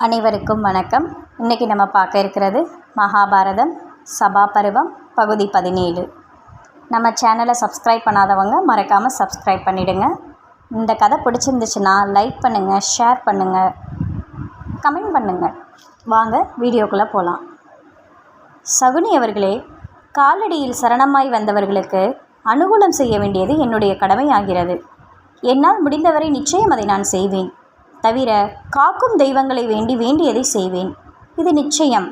அனைவருக்கும் வணக்கம். இன்றைக்கி நம்ம பார்க்க இருக்கிறது மகாபாரதம் சபா பருவம் பகுதி 17. நம்ம சேனலை சப்ஸ்கிரைப் பண்ணாதவங்க மறக்காமல் சப்ஸ்கிரைப் பண்ணிவிடுங்க. இந்த கதை பிடிச்சிருந்துச்சுன்னா லைக் பண்ணுங்கள், ஷேர் பண்ணுங்கள், கமெண்ட் பண்ணுங்கள். வாங்க வீடியோக்குள்ளே போகலாம். சகுனி அவர்களே, காலடியில் சரணமாய் வந்தவர்களுக்கு அனுகூலம் செய்ய வேண்டியது என்னுடைய கடமையாகிறது. என்னால் முடிந்தவரை நிச்சயம் அதை நான் செய்வேன். தவிர காக்கும் தெய்வங்களை வேண்டியதை செய்வேன். இது நிச்சயம்.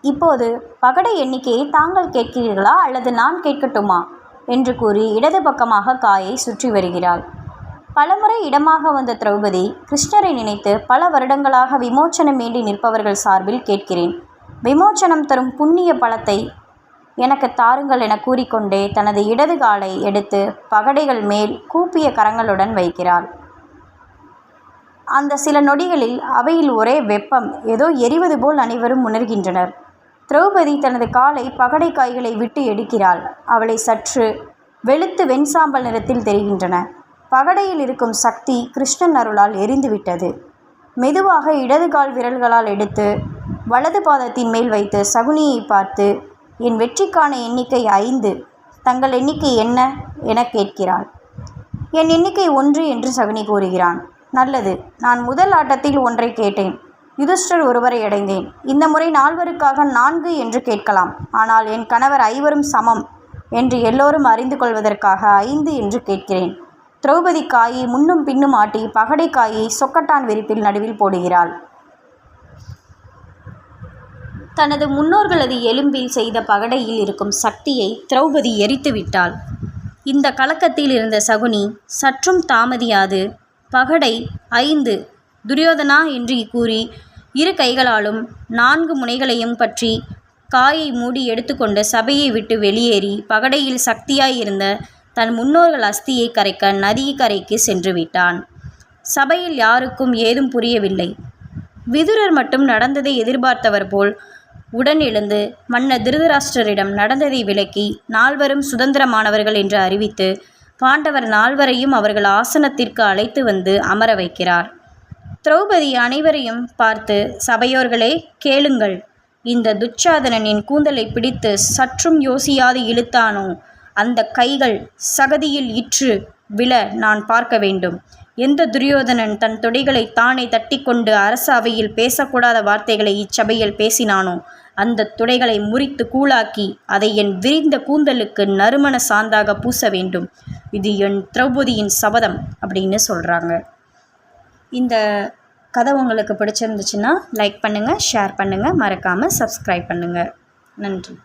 இப்போது பகடை எண்ணிக்கையை தாங்கள் கேட்கிறீர்களா அல்லது நான் கேட்கட்டுமா என்று கூறி இடது பக்கமாக காயை சுற்றி வருகிறாள். பலமுறை இடமாக வந்த திரௌபதி கிருஷ்ணரை நினைத்து பல வருடங்களாக விமோச்சனம் வேண்டி நிற்பவர்கள் சார்பில் கேட்கிறேன், விமோச்சனம் தரும் புண்ணிய பலத்தை எனக்கு தாருங்கள் என கூறிக்கொண்டே தனது இடது காலை எடுத்து பகடைகள் மேல் கூப்பிய கரங்களுடன் வைக்கிறாள். அந்த சில நொடிகளில் அவையில் ஒரே வெப்பம், ஏதோ எரிவது போல் அனைவரும் உணர்கின்றனர். திரௌபதி தனது காலை பகடை காய்களை விட்டு எடுக்கிறாள். அவளை சற்று வெளுத்து வெண்சாம்பல் நிறத்தில் தெரிகின்றன. பகடையில் இருக்கும் சக்தி கிருஷ்ணன் அருளால் எரிந்துவிட்டது. மெதுவாக இடது கால் விரல்களால் எடுத்து வலது பாதத்தின் மேல் வைத்து சகுனியை பார்த்து, என் வெற்றிக்கான எண்ணிக்கை 5, தங்கள் எண்ணிக்கை என்ன என கேட்கிறாள். என் எண்ணிக்கை 1 என்று சகுனி கூறுகிறான். நல்லது, நான் முதல் ஆட்டத்தில் 1 கேட்டேன். யுதிஷ்டர் ஒருவரை அடைந்தேன். இந்த முறை 4 4 என்று கேட்கலாம். ஆனால் என் கணவர் 5 சமம் என்று எல்லோரும் அறிந்து கொள்வதற்காக 5 என்று கேட்கிறேன். திரௌபதி காயை முன்னும் பின்னும் ஆட்டி பகடை காயை சொக்கட்டான் விரிப்பில் நடுவில் போடுகிறாள். தனது முன்னோர்களது எலும்பில் செய்த பகடையில் இருக்கும் சக்தியை திரௌபதி எரித்து விட்டாள். இந்த கலக்கத்தில் இருந்த சகுனி சற்றும் தாமதியாது பகடை 5 துரியோதனா என்று கூறி 2 கைகளாலும் 4 முனைகளையும் பற்றி காயை மூடி எடுத்துக்கொண்டு சபையை விட்டு வெளியேறி பகடையில் சக்தியாயிருந்த தன் முன்னோர்கள் அஸ்தியை கரைக்க நதிக்கரைக்கு சென்று விட்டான். சபையில் யாருக்கும் ஏதும் புரியவில்லை. விதுரர் மட்டும் நடந்ததை எதிர்பார்த்தவர் போல் உடன் எழுந்து மன்னர் திருதராஷ்டிரரிடம் நடந்ததை விளக்கி 4 சுதந்திரமானவர்கள் என்று அறிவித்து பாண்டவர் 4 அவர்கள் ஆசனத்திற்கு அழைத்து வந்து அமர வைக்கிறார். திரௌபதி அனைவரையும் பார்த்து, சபையோர்களே கேளுங்கள், இந்த துச்சாதனனின் கூந்தலை பிடித்து சற்றும் யோசியாது இழுத்தானோ அந்த கைகள் சகதியில் இற்று விழ நான் பார்க்க வேண்டும். எந்த துரியோதனன் தன் தொடைகளை தானே தட்டி கொண்டு அரச அவையில் பேசக்கூடாத வார்த்தைகளை இச்சபையில் பேசினானோ அந்த துடைகளை முறித்து கூழாக்கி அதை என் விரிந்த கூந்தலுக்கு நறுமண சாந்தாக பூச வேண்டும். இது என் திரௌபதியின் சபதம் அப்படின்னு சொல்கிறாங்க. இந்த கதை உங்களுக்கு பிடிச்சிருந்துச்சுன்னா லைக் பண்ணுங்கள், ஷேர் பண்ணுங்கள், மறக்காமல் சப்ஸ்கிரைப் பண்ணுங்கள். நன்றி.